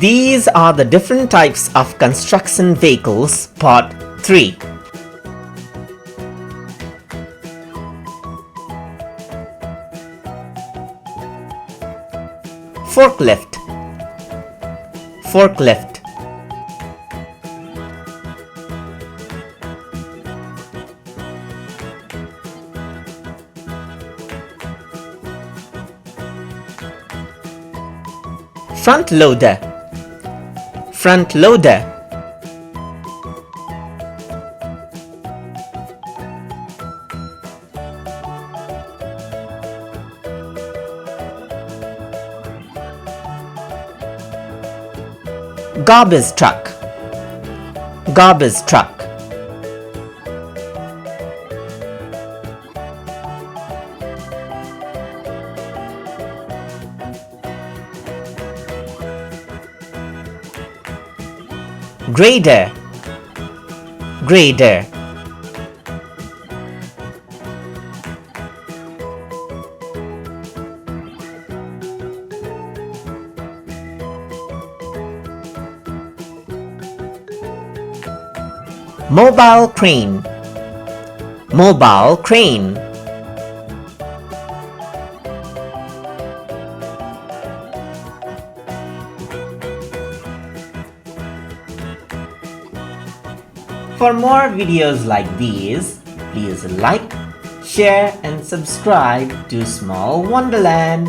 These are the different types of construction vehicles, Part 3. Forklift. Forklift. Front loader. Front loader. Garbage truck. Garbage truck. Grader. Grader. Mobile crane. Mobile crane. For more videos like these, please like, share and subscribe to Small Wonderland.